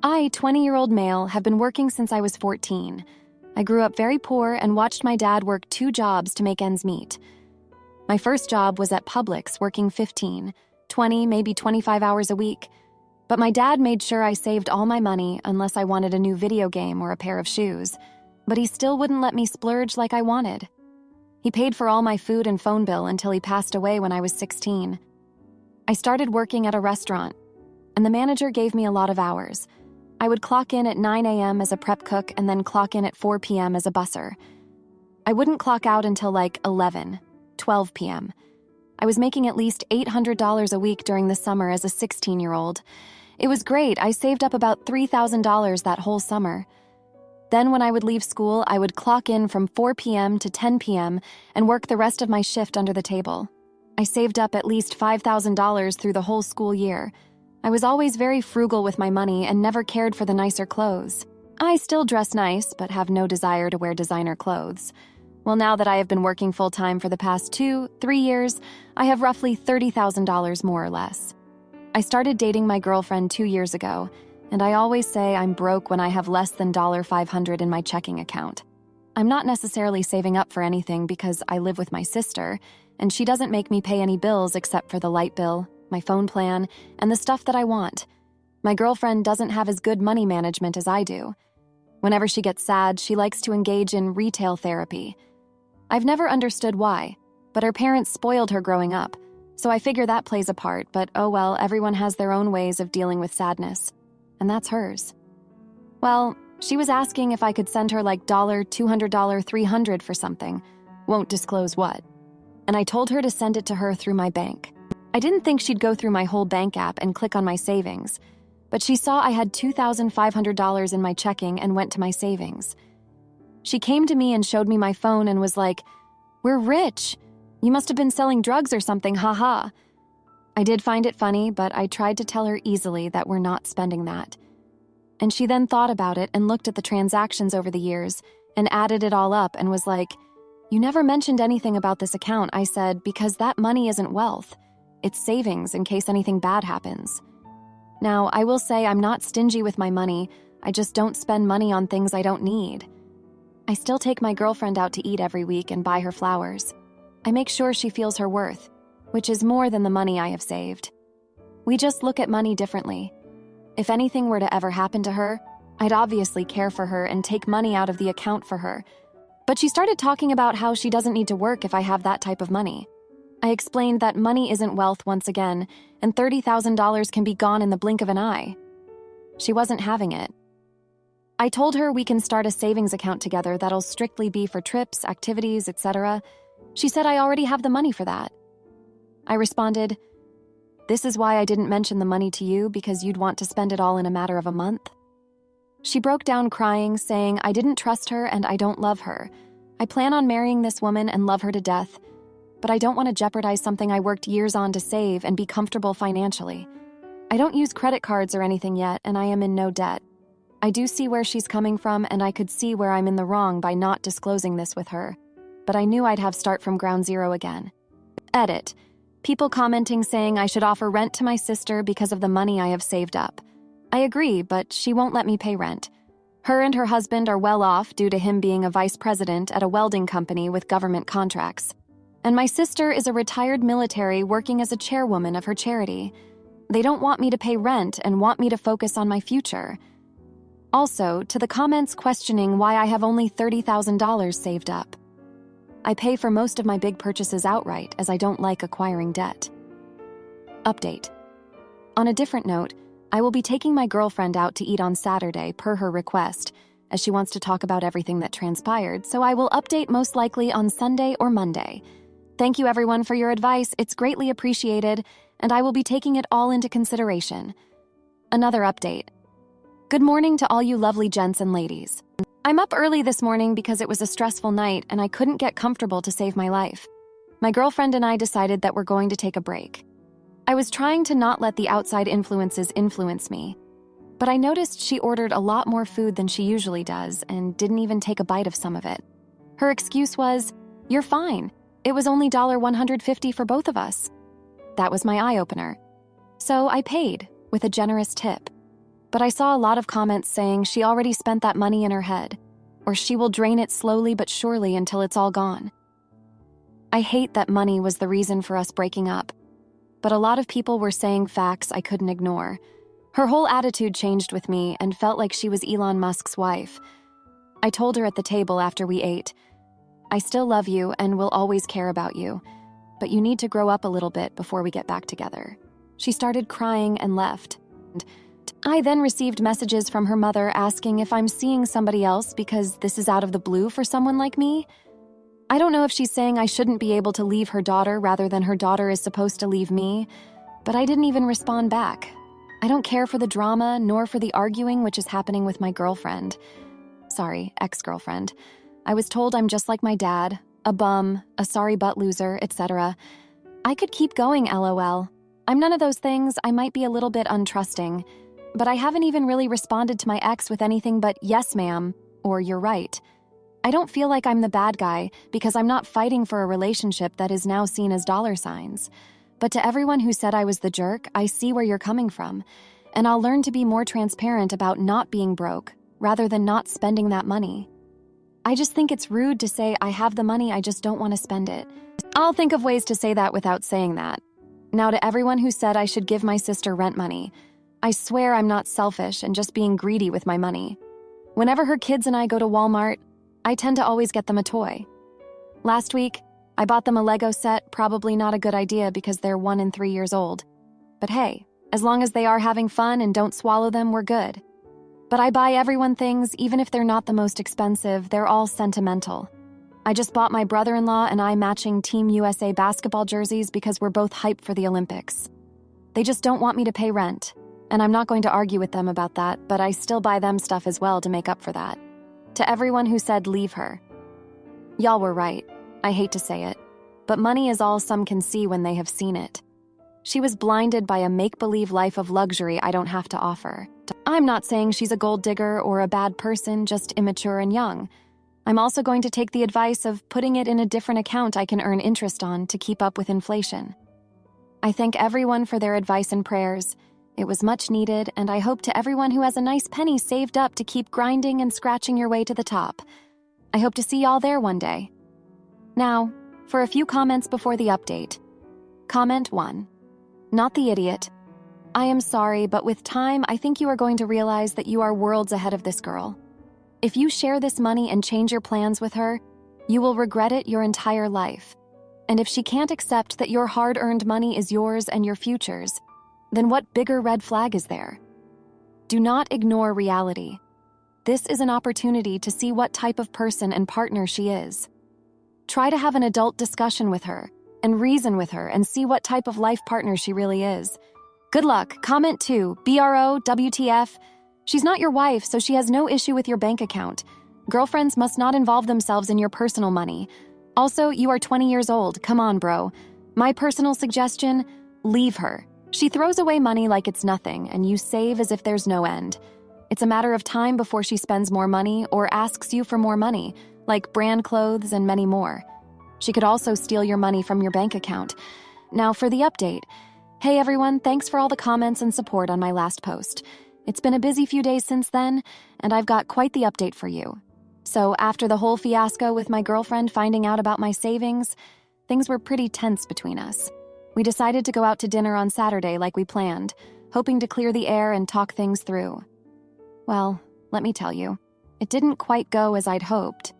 I, 20-year-old male, have been working since I was 14. I grew up very poor and watched my dad work 2 jobs to make ends meet. My first job was at Publix, working 15, 20, maybe 25 hours a week. But my dad made sure I saved all my money unless I wanted a new video game or a pair of shoes. But he still wouldn't let me splurge like I wanted. He paid for all my food and phone bill until he passed away when I was 16. I started working at a restaurant, and the manager gave me a lot of hours. I would clock in at 9 a.m. as a prep cook and then clock in at 4 p.m. as a busser. I wouldn't clock out until like 11, 12 p.m. I was making at least $800 a week during the summer as a 16-year-old. It was great. I saved up about $3,000 that whole summer. Then when I would leave school, I would clock in from 4 p.m. to 10 p.m. and work the rest of my shift under the table. I saved up at least $5,000 through the whole school year. I was always very frugal with my money and never cared for the nicer clothes. I still dress nice, but have no desire to wear designer clothes. Well, now that I have been working full-time for the past 2-3 years, I have roughly $30,000 more or less. I started dating my girlfriend 2 years ago, and I always say I'm broke when I have less than $500 in my checking account. I'm not necessarily saving up for anything because I live with my sister, and she doesn't make me pay any bills except for the light bill, my phone plan, and the stuff that I want. My girlfriend doesn't have as good money management as I do. Whenever she gets sad, she likes to engage in retail therapy. I've never understood why, but her parents spoiled her growing up, so I figure that plays a part, but oh well, everyone has their own ways of dealing with sadness, and that's hers. Well, she was asking if I could send her like $200, $300 for something, won't disclose what, and I told her to send it to her through my bank. I didn't think she'd go through my whole bank app and click on my savings, but she saw I had $2,500 in my checking and went to my savings. She came to me and showed me my phone and was like, "We're rich. You must have been selling drugs or something, haha." I did find it funny, but I tried to tell her easily that we're not spending that. And she then thought about it and looked at the transactions over the years and added it all up and was like, "You never mentioned anything about this account." I said, "Because that money isn't wealth. It's savings in case anything bad happens." Now, I will say I'm not stingy with my money, I just don't spend money on things I don't need. I still take my girlfriend out to eat every week and buy her flowers. I make sure she feels her worth, which is more than the money I have saved. We just look at money differently. If anything were to ever happen to her, I'd obviously care for her and take money out of the account for her. But she started talking about how she doesn't need to work if I have that type of money. I explained that money isn't wealth once again, and $30,000 can be gone in the blink of an eye. She wasn't having it. I told her we can start a savings account together that'll strictly be for trips, activities, etc. She said I already have the money for that. I responded, "This is why I didn't mention the money to you, because you'd want to spend it all in a matter of a month." She broke down crying, saying I didn't trust her and I don't love her. I plan on marrying this woman and love her to death, but I don't want to jeopardize something I worked years on to save and be comfortable financially. I don't use credit cards or anything yet, and I am in no debt. I do see where she's coming from, and I could see where I'm in the wrong by not disclosing this with her, but I knew I'd have start from ground zero again. Edit. People commenting saying I should offer rent to my sister because of the money I have saved up. I agree, but she won't let me pay rent. Her and her husband are well off due to him being a vice president at a welding company with government contracts. And my sister is a retired military working as a chairwoman of her charity. They don't want me to pay rent and want me to focus on my future. Also, to the comments questioning why I have only $30,000 saved up. I pay for most of my big purchases outright as I don't like acquiring debt. Update. On a different note, I will be taking my girlfriend out to eat on Saturday per her request, as she wants to talk about everything that transpired, so I will update most likely on Sunday or Monday. Thank you everyone for your advice, it's greatly appreciated, and I will be taking it all into consideration. Another update. Good morning to all you lovely gents and ladies. I'm up early this morning because it was a stressful night and I couldn't get comfortable to save my life. My girlfriend and I decided that we're going to take a break. I was trying to not let the outside influences influence me, but I noticed she ordered a lot more food than she usually does and didn't even take a bite of some of it. Her excuse was, "You're fine. It was only $150 for both of us." That was my eye-opener. So I paid, with a generous tip. But I saw a lot of comments saying she already spent that money in her head, or she will drain it slowly but surely until it's all gone. I hate that money was the reason for us breaking up, but a lot of people were saying facts I couldn't ignore. Her whole attitude changed with me and felt like she was Elon Musk's wife. I told her at the table after we ate, "I still love you and will always care about you, but you need to grow up a little bit before we get back together." She started crying and left. I then received messages from her mother asking if I'm seeing somebody else because this is out of the blue for someone like me. I don't know if she's saying I shouldn't be able to leave her daughter rather than her daughter is supposed to leave me, but I didn't even respond back. I don't care for the drama nor for the arguing which is happening with my girlfriend. Sorry, ex-girlfriend. I was told I'm just like my dad, a bum, a sorry butt loser, etc. I could keep going, LOL. I'm none of those things. I might be a little bit untrusting, but I haven't even really responded to my ex with anything but "yes, ma'am," or "you're right." I don't feel like I'm the bad guy because I'm not fighting for a relationship that is now seen as dollar signs. But to everyone who said I was the jerk, I see where you're coming from, and I'll learn to be more transparent about not being broke rather than not spending that money. I just think it's rude to say I have the money, I just don't want to spend it. I'll think of ways to say that without saying that. Now, to everyone who said I should give my sister rent money, I swear I'm not selfish and just being greedy with my money. Whenever her kids and I go to Walmart, I tend to always get them a toy. Last week, I bought them a Lego set, probably not a good idea because they're 1 and 3 years old. But hey, as long as they are having fun and don't swallow them, we're good. But I buy everyone things, even if they're not the most expensive, they're all sentimental. I just bought my brother-in-law and I matching Team USA basketball jerseys because we're both hyped for the Olympics. They just don't want me to pay rent, and I'm not going to argue with them about that, but I still buy them stuff as well to make up for that. To everyone who said leave her, y'all were right. I hate to say it, but money is all some can see when they have seen it. She was blinded by a make-believe life of luxury I don't have to offer. I'm not saying she's a gold digger or a bad person, just immature and young. I'm also going to take the advice of putting it in a different account I can earn interest on to keep up with inflation. I thank everyone for their advice and prayers. It was much needed, and I hope to everyone who has a nice penny saved up to keep grinding and scratching your way to the top. I hope to see y'all there one day. Now, for a few comments before the update. Comment 1. Not the idiot. I am sorry, but with time, I think you are going to realize that you are worlds ahead of this girl. If you share this money and change your plans with her, you will regret it your entire life. And if she can't accept that your hard-earned money is yours and your future's, then what bigger red flag is there? Do not ignore reality. This is an opportunity to see what type of person and partner she is. Try to have an adult discussion with her and reason with her and see what type of life partner she really is. Good luck. Comment 2. BRO, WTF. She's not your wife, so she has no issue with your bank account. Girlfriends must not involve themselves in your personal money. Also, you are 20 years old. Come on, bro. My personal suggestion, leave her. She throws away money like it's nothing, and you save as if there's no end. It's a matter of time before she spends more money or asks you for more money, like brand clothes and many more. She could also steal your money from your bank account. Now for the update. Hey everyone, thanks for all the comments and support on my last post. It's been a busy few days since then, and I've got quite the update for you. So after the whole fiasco with my girlfriend finding out about my savings, things were pretty tense between us. We decided to go out to dinner on Saturday like we planned, hoping to clear the air and talk things through. Well, let me tell you, it didn't quite go as I'd hoped.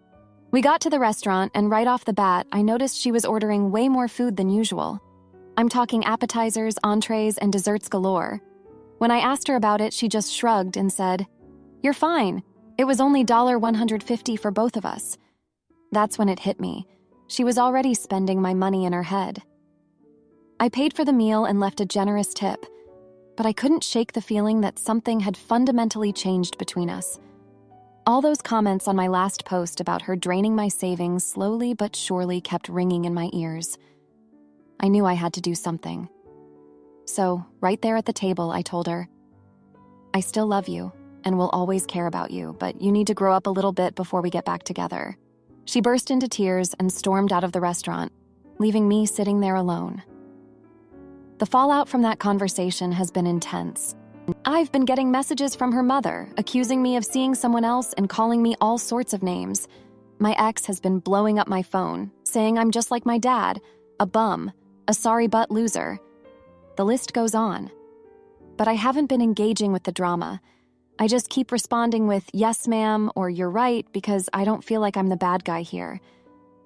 We got to the restaurant, and right off the bat, I noticed she was ordering way more food than usual. I'm talking appetizers, entrees, and desserts galore. When I asked her about it, she just shrugged and said, "You're fine. It was only $150 for both of us." That's when it hit me. She was already spending my money in her head. I paid for the meal and left a generous tip, but I couldn't shake the feeling that something had fundamentally changed between us. All those comments on my last post about her draining my savings slowly but surely kept ringing in my ears. I knew I had to do something. So, right there at the table, I told her, "I still love you and will always care about you, but you need to grow up a little bit before we get back together." She burst into tears and stormed out of the restaurant, leaving me sitting there alone. The fallout from that conversation has been intense. I've been getting messages from her mother, accusing me of seeing someone else and calling me all sorts of names. My ex has been blowing up my phone, saying I'm just like my dad, a bum, a sorry butt loser. The list goes on. But I haven't been engaging with the drama. I just keep responding with, yes, ma'am, or you're right, because I don't feel like I'm the bad guy here.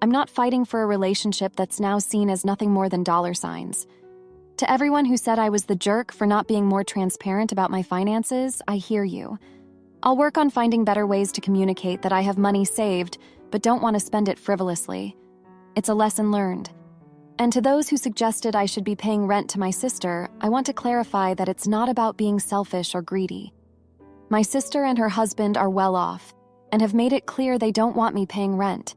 I'm not fighting for a relationship that's now seen as nothing more than dollar signs. To everyone who said I was the jerk for not being more transparent about my finances, I hear you. I'll work on finding better ways to communicate that I have money saved, but don't want to spend it frivolously. It's a lesson learned. And to those who suggested I should be paying rent to my sister, I want to clarify that it's not about being selfish or greedy. My sister and her husband are well off and have made it clear they don't want me paying rent.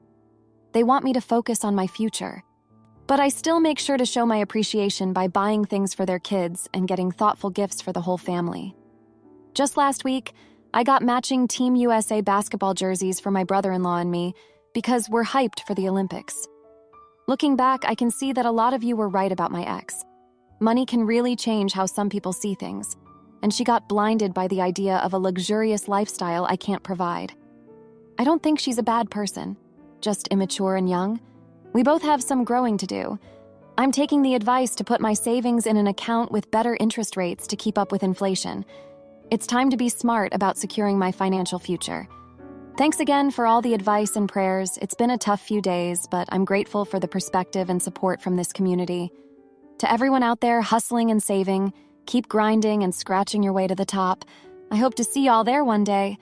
They want me to focus on my future. But I still make sure to show my appreciation by buying things for their kids and getting thoughtful gifts for the whole family. Just last week, I got matching Team USA basketball jerseys for my brother-in-law and me because we're hyped for the Olympics. Looking back, I can see that a lot of you were right about my ex. Money can really change how some people see things, and she got blinded by the idea of a luxurious lifestyle I can't provide. I don't think she's a bad person, just immature and young. We both have some growing to do. I'm taking the advice to put my savings in an account with better interest rates to keep up with inflation. It's time to be smart about securing my financial future. Thanks again for all the advice and prayers. It's been a tough few days, but I'm grateful for the perspective and support from this community. To everyone out there hustling and saving, keep grinding and scratching your way to the top. I hope to see y'all there one day.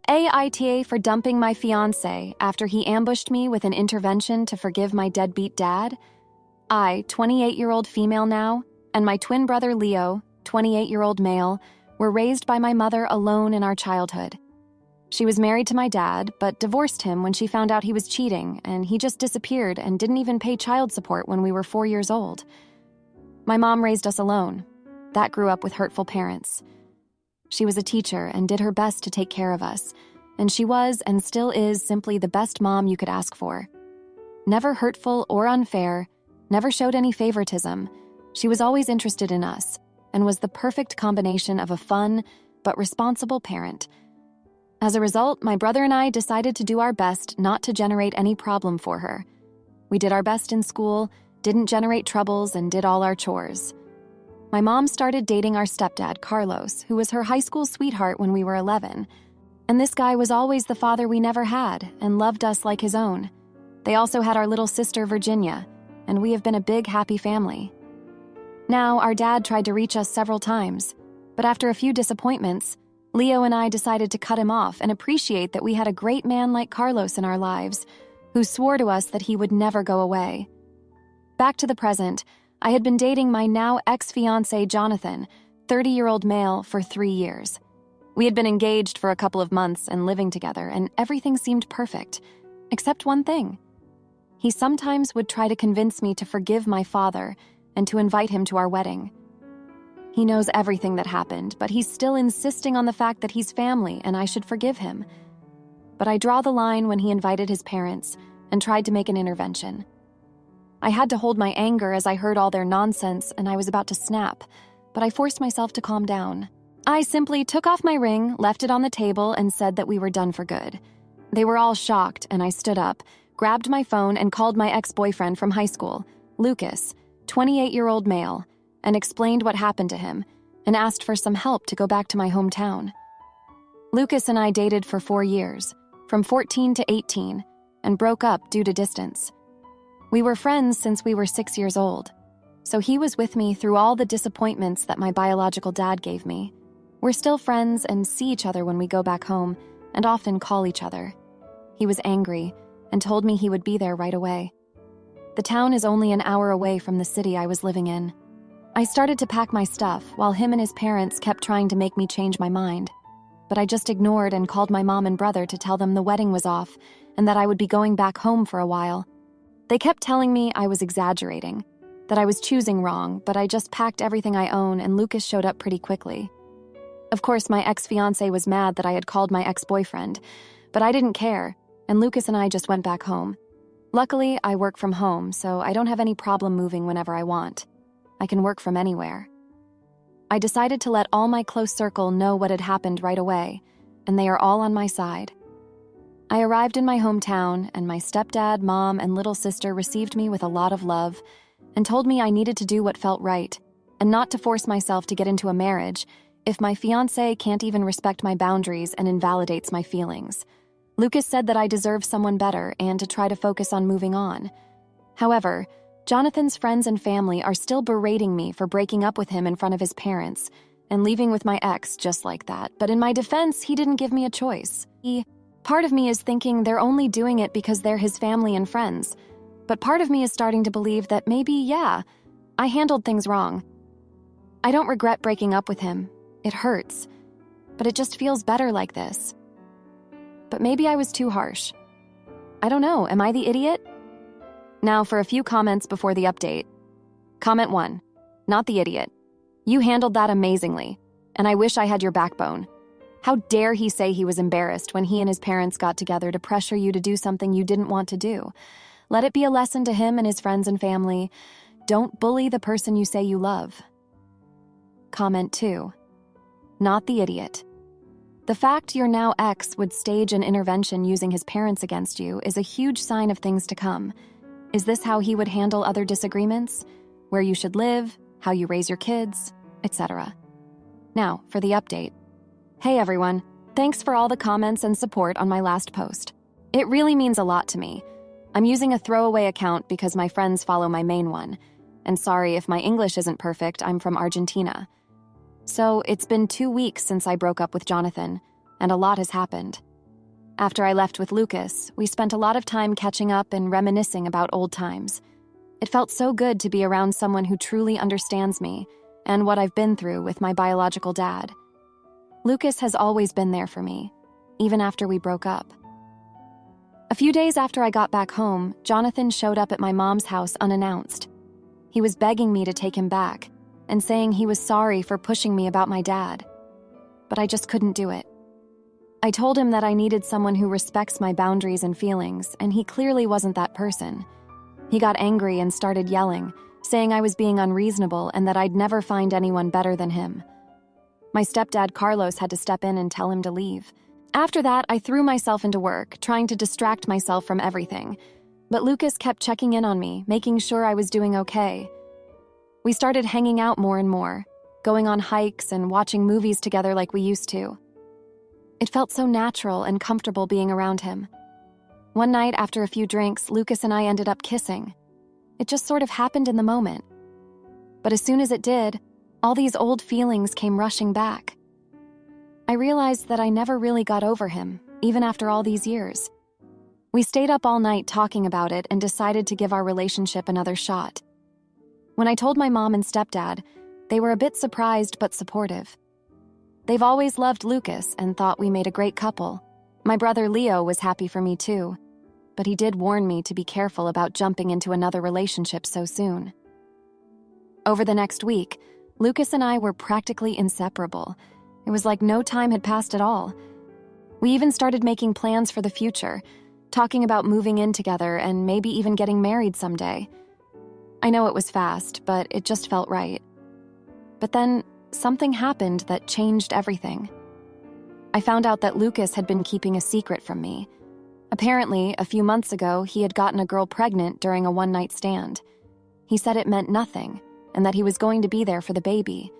AITA for dumping my fiancé after he ambushed me with an intervention to forgive my deadbeat dad. I, 28-year-old female now, and my twin brother Leo, 28-year-old male, were raised by my mother alone in our childhood. She was married to my dad, but divorced him when she found out he was cheating, and he just disappeared and didn't even pay child support when we were 4 years old. My mom raised us alone. That grew up with hurtful parents. She was a teacher and did her best to take care of us, and she was and still is simply the best mom you could ask for. Never hurtful or unfair, never showed any favoritism. She was always interested in us and was the perfect combination of a fun but responsible parent. As a result, my brother and I decided to do our best not to generate any problem for her. We did our best in school, didn't generate troubles, and did all our chores. My mom started dating our stepdad, Carlos, who was her high school sweetheart when we were 11. And this guy was always the father we never had and loved us like his own. They also had our little sister, Virginia, and we have been a big, happy family. Now, our dad tried to reach us several times, but after a few disappointments, Leo and I decided to cut him off and appreciate that we had a great man like Carlos in our lives, who swore to us that he would never go away. Back to the present, I had been dating my now ex-fiancé, Jonathan, 30-year-old male, for 3 years. We had been engaged for a couple of months and living together, and everything seemed perfect, except one thing. He sometimes would try to convince me to forgive my father and to invite him to our wedding. He knows everything that happened, but he's still insisting on the fact that he's family and I should forgive him. But I draw the line when he invited his parents and tried to make an intervention. I had to hold my anger as I heard all their nonsense and I was about to snap, but I forced myself to calm down. I simply took off my ring, left it on the table, and said that we were done for good. They were all shocked, and I stood up, grabbed my phone, and called my ex-boyfriend from high school, Lucas, 28-year-old male, and explained what happened to him, and asked for some help to go back to my hometown. Lucas and I dated for 4 years, from 14 to 18, and broke up due to distance. We were friends since we were 6 years old, so he was with me through all the disappointments that my biological dad gave me. We're still friends and see each other when we go back home, and often call each other. He was angry and told me he would be there right away. The town is only an hour away from the city I was living in. I started to pack my stuff while him and his parents kept trying to make me change my mind. But I just ignored and called my mom and brother to tell them the wedding was off and that I would be going back home for a while. They kept telling me I was exaggerating, that I was choosing wrong, but I just packed everything I own and Lucas showed up pretty quickly. Of course, my ex-fiancé was mad that I had called my ex-boyfriend, but I didn't care, and Lucas and I just went back home. Luckily, I work from home, so I don't have any problem moving whenever I want. I can work from anywhere. I decided to let all my close circle know what had happened right away, and they are all on my side. I arrived in my hometown, and my stepdad, mom, and little sister received me with a lot of love and told me I needed to do what felt right and not to force myself to get into a marriage if my fiancé can't even respect my boundaries and invalidates my feelings. Lucas said that I deserve someone better and to try to focus on moving on. However, Jonathan's friends and family are still berating me for breaking up with him in front of his parents and leaving with my ex just like that. But in my defense, he didn't give me a choice. Part of me is thinking they're only doing it because they're his family and friends. But part of me is starting to believe that maybe, yeah, I handled things wrong. I don't regret breaking up with him. It hurts. But it just feels better like this. But maybe I was too harsh. I don't know, am I the idiot? Now for a few comments before the update. Comment 1. Not the idiot. You handled that amazingly, and I wish I had your backbone. How dare he say he was embarrassed when he and his parents got together to pressure you to do something you didn't want to do. Let it be a lesson to him and his friends and family. Don't bully the person you say you love. Comment 2. Not the idiot. The fact your now ex would stage an intervention using his parents against you is a huge sign of things to come. Is this how he would handle other disagreements? Where you should live, how you raise your kids, etc. Now, for the update. Hey everyone, thanks for all the comments and support on my last post. It really means a lot to me. I'm using a throwaway account because my friends follow my main one. And sorry if my English isn't perfect, I'm from Argentina. So it's been 2 weeks since I broke up with Jonathan, and a lot has happened. After I left with Lucas, we spent a lot of time catching up and reminiscing about old times. It felt so good to be around someone who truly understands me and what I've been through with my biological dad. Lucas has always been there for me, even after we broke up. A few days after I got back home, Jonathan showed up at my mom's house unannounced. He was begging me to take him back and saying he was sorry for pushing me about my dad. But I just couldn't do it. I told him that I needed someone who respects my boundaries and feelings, and he clearly wasn't that person. He got angry and started yelling, saying I was being unreasonable and that I'd never find anyone better than him. My stepdad Carlos had to step in and tell him to leave. After that, I threw myself into work, trying to distract myself from everything. But Lucas kept checking in on me, making sure I was doing okay. We started hanging out more and more, going on hikes and watching movies together like we used to. It felt so natural and comfortable being around him. One night after a few drinks, Lucas and I ended up kissing. It just sort of happened in the moment. But as soon as it did, all these old feelings came rushing back. I realized that I never really got over him, even after all these years. We stayed up all night talking about it and decided to give our relationship another shot. When I told my mom and stepdad, they were a bit surprised but supportive. They've always loved Lucas and thought we made a great couple. My brother Leo was happy for me too, but he did warn me to be careful about jumping into another relationship so soon. Over the next week, Lucas and I were practically inseparable. It was like no time had passed at all. We even started making plans for the future, talking about moving in together and maybe even getting married someday. I know it was fast, but it just felt right. But then, something happened that changed everything. I found out that Lucas had been keeping a secret from me. Apparently, a few months ago, he had gotten a girl pregnant during a one-night stand. He said it meant nothing, and that he was going to be there for the baby,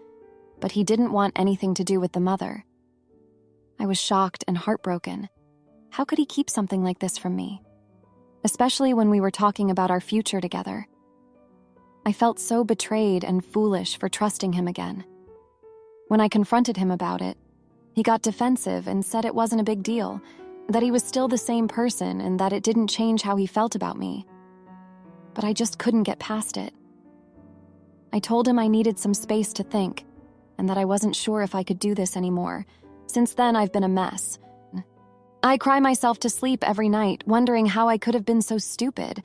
but he didn't want anything to do with the mother. I was shocked and heartbroken. How could he keep something like this from me? Especially when we were talking about our future together. I felt so betrayed and foolish for trusting him again. When I confronted him about it, he got defensive and said it wasn't a big deal, that he was still the same person and that it didn't change how he felt about me. But I just couldn't get past it. I told him I needed some space to think, and that I wasn't sure if I could do this anymore. Since then, I've been a mess. I cry myself to sleep every night, wondering how I could have been so stupid.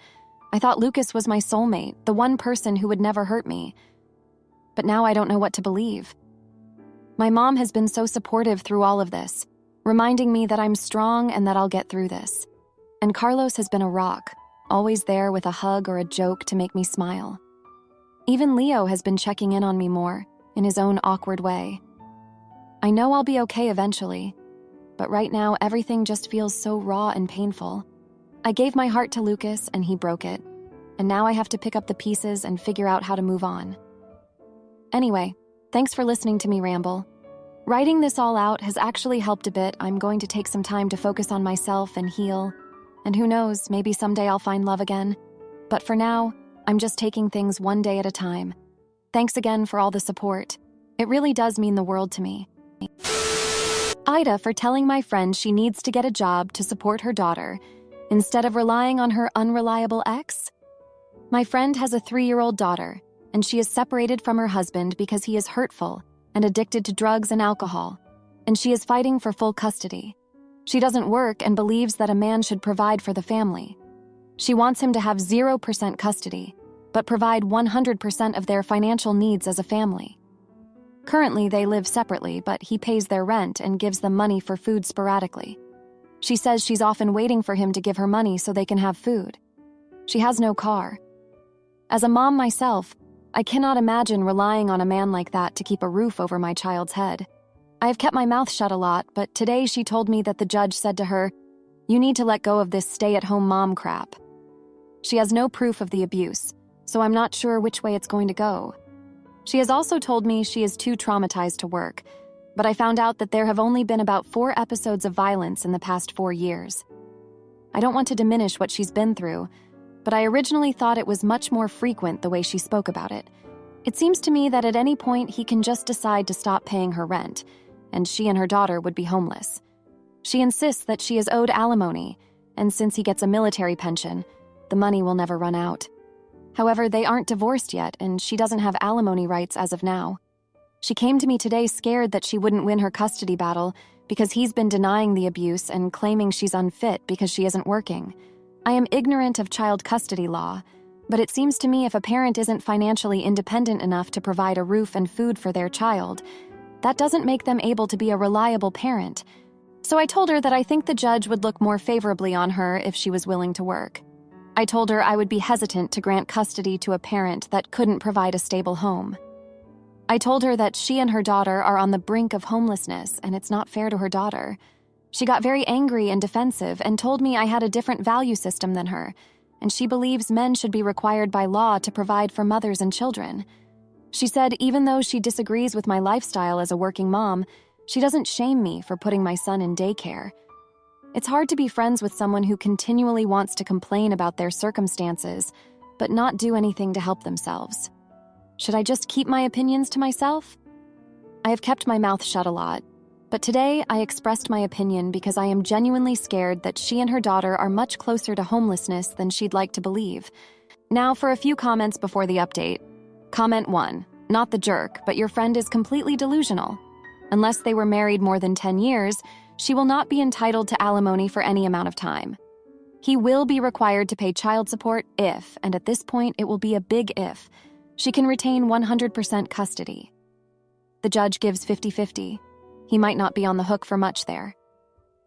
I thought Lucas was my soulmate, the one person who would never hurt me. But now I don't know what to believe. My mom has been so supportive through all of this, reminding me that I'm strong and that I'll get through this. And Carlos has been a rock, always there with a hug or a joke to make me smile. Even Leo has been checking in on me more, in his own awkward way. I know I'll be okay eventually, but right now everything just feels so raw and painful. I gave my heart to Lucas and he broke it, and now I have to pick up the pieces and figure out how to move on. Anyway, thanks for listening to me ramble. Writing this all out has actually helped a bit. I'm going to take some time to focus on myself and heal, and who knows, maybe someday I'll find love again. But for now, I'm just taking things one day at a time. Thanks again for all the support. It really does mean the world to me. Ida for telling my friend she needs to get a job to support her daughter instead of relying on her unreliable ex. My friend has a 3-year-old daughter, and she is separated from her husband because he is hurtful and addicted to drugs and alcohol, and she is fighting for full custody. She doesn't work and believes that a man should provide for the family. She wants him to have 0% custody, but provide 100% of their financial needs as a family. Currently, they live separately, but he pays their rent and gives them money for food sporadically. She says she's often waiting for him to give her money so they can have food. She has no car. As a mom myself, I cannot imagine relying on a man like that to keep a roof over my child's head. I have kept my mouth shut a lot, but today she told me that the judge said to her, "You need to let go of this stay-at-home mom crap." She has no proof of the abuse, so I'm not sure which way it's going to go. She has also told me she is too traumatized to work, but I found out that there have only been about 4 episodes of violence in the past 4 years. I don't want to diminish what she's been through, but I originally thought it was much more frequent the way she spoke about it. It seems to me that at any point he can just decide to stop paying her rent, and she and her daughter would be homeless. She insists that she is owed alimony, and since he gets a military pension, the money will never run out. However, they aren't divorced yet, and she doesn't have alimony rights as of now. She came to me today scared that she wouldn't win her custody battle because he's been denying the abuse and claiming she's unfit because she isn't working. I am ignorant of child custody law, but it seems to me if a parent isn't financially independent enough to provide a roof and food for their child, that doesn't make them able to be a reliable parent. So I told her that I think the judge would look more favorably on her if she was willing to work. I told her I would be hesitant to grant custody to a parent that couldn't provide a stable home. I told her that she and her daughter are on the brink of homelessness, and it's not fair to her daughter. She got very angry and defensive and told me I had a different value system than her, and she believes men should be required by law to provide for mothers and children. She said even though she disagrees with my lifestyle as a working mom, she doesn't shame me for putting my son in daycare. It's hard to be friends with someone who continually wants to complain about their circumstances, but not do anything to help themselves. Should I just keep my opinions to myself? I have kept my mouth shut a lot, but today I expressed my opinion because I am genuinely scared that she and her daughter are much closer to homelessness than she'd like to believe. Now for a few comments before the update. Comment 1. Not the jerk, but your friend is completely delusional. Unless they were married more than 10 years, she will not be entitled to alimony for any amount of time. He will be required to pay child support if, and at this point it will be a big if, she can retain 100% custody. The judge gives 50-50. He might not be on the hook for much there.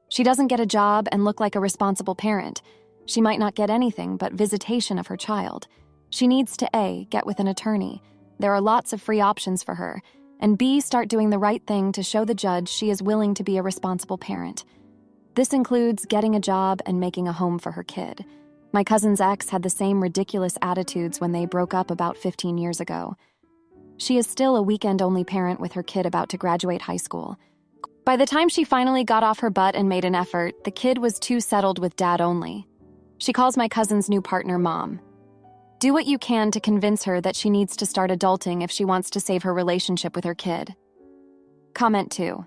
She doesn't get a job and look like a responsible parent. She might not get anything but visitation of her child. She needs to A, get with an attorney. There are lots of free options for her. And B, start doing the right thing to show the judge she is willing to be a responsible parent. This includes getting a job and making a home for her kid. My cousin's ex had the same ridiculous attitudes when they broke up about 15 years ago. She is still a weekend-only parent with her kid about to graduate high school. By the time she finally got off her butt and made an effort, the kid was too settled with dad only. She calls my cousin's new partner Mom. Do what you can to convince her that she needs to start adulting if she wants to save her relationship with her kid. Comment 2.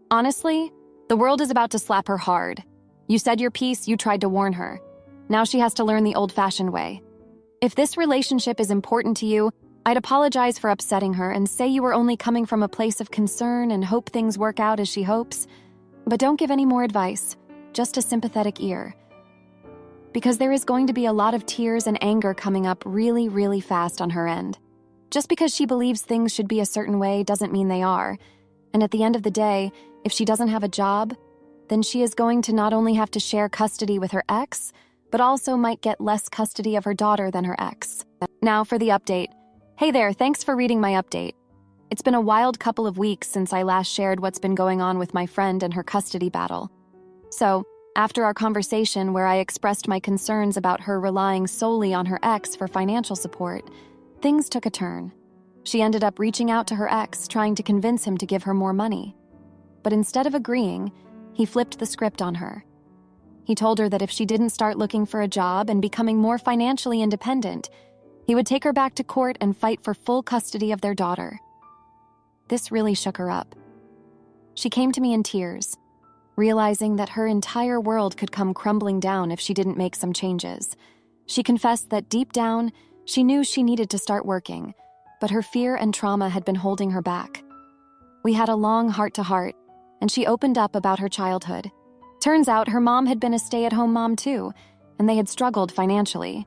Honestly, the world is about to slap her hard. You said your piece, you tried to warn her. Now she has to learn the old-fashioned way. If this relationship is important to you, I'd apologize for upsetting her and say you were only coming from a place of concern and hope things work out as she hopes. But don't give any more advice, just a sympathetic ear. Because there is going to be a lot of tears and anger coming up really, really fast on her end. Just because she believes things should be a certain way doesn't mean they are. And at the end of the day, if she doesn't have a job, then she is going to not only have to share custody with her ex, but also might get less custody of her daughter than her ex. Now for the update. Hey there, thanks for reading my update. It's been a wild couple of weeks since I last shared what's been going on with my friend and her custody battle. So, after our conversation where I expressed my concerns about her relying solely on her ex for financial support, things took a turn. She ended up reaching out to her ex, trying to convince him to give her more money. But instead of agreeing, he flipped the script on her. He told her that if she didn't start looking for a job and becoming more financially independent, he would take her back to court and fight for full custody of their daughter. This really shook her up. She came to me in tears, realizing that her entire world could come crumbling down if she didn't make some changes. She confessed that deep down, she knew she needed to start working, but her fear and trauma had been holding her back. We had a long heart-to-heart, and she opened up about her childhood. Turns out her mom had been a stay-at-home mom too, and they had struggled financially.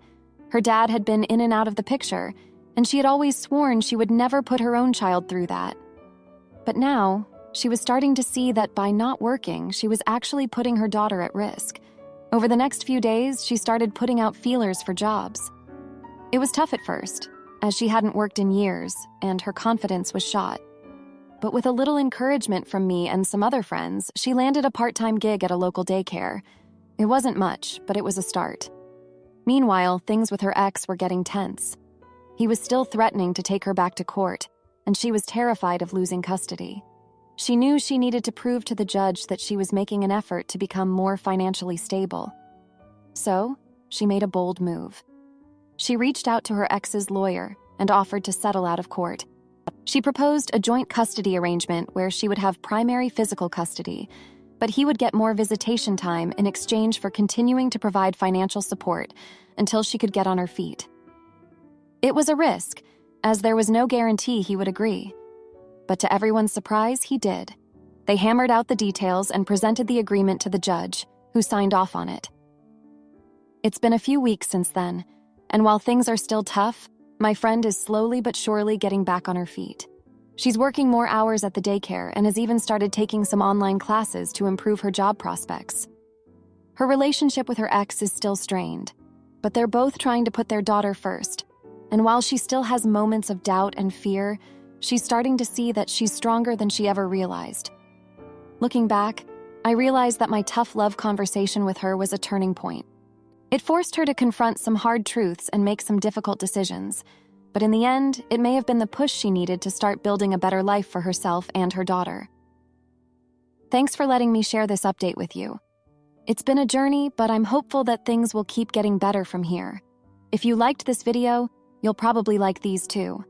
Her dad had been in and out of the picture, and she had always sworn she would never put her own child through that. But now, she was starting to see that by not working, she was actually putting her daughter at risk. Over the next few days, she started putting out feelers for jobs. It was tough at first, as she hadn't worked in years, and her confidence was shot. But with a little encouragement from me and some other friends, she landed a part-time gig at a local daycare. It wasn't much, but it was a start. Meanwhile, things with her ex were getting tense. He was still threatening to take her back to court, and she was terrified of losing custody. She knew she needed to prove to the judge that she was making an effort to become more financially stable. So, she made a bold move. She reached out to her ex's lawyer and offered to settle out of court. She proposed a joint custody arrangement where she would have primary physical custody, but he would get more visitation time in exchange for continuing to provide financial support until she could get on her feet. It was a risk, as there was no guarantee he would agree. But to everyone's surprise, he did. They hammered out the details and presented the agreement to the judge, who signed off on it. It's been a few weeks since then, and while things are still tough, my friend is slowly but surely getting back on her feet. She's working more hours at the daycare and has even started taking some online classes to improve her job prospects. Her relationship with her ex is still strained, but they're both trying to put their daughter first. And while she still has moments of doubt and fear, she's starting to see that she's stronger than she ever realized. Looking back, I realized that my tough love conversation with her was a turning point. It forced her to confront some hard truths and make some difficult decisions, but in the end, it may have been the push she needed to start building a better life for herself and her daughter. Thanks for letting me share this update with you. It's been a journey, but I'm hopeful that things will keep getting better from here. If you liked this video, you'll probably like these too.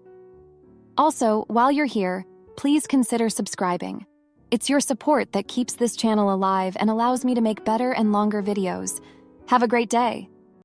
Also, while you're here, please consider subscribing. It's your support that keeps this channel alive and allows me to make better and longer videos. Have a great day.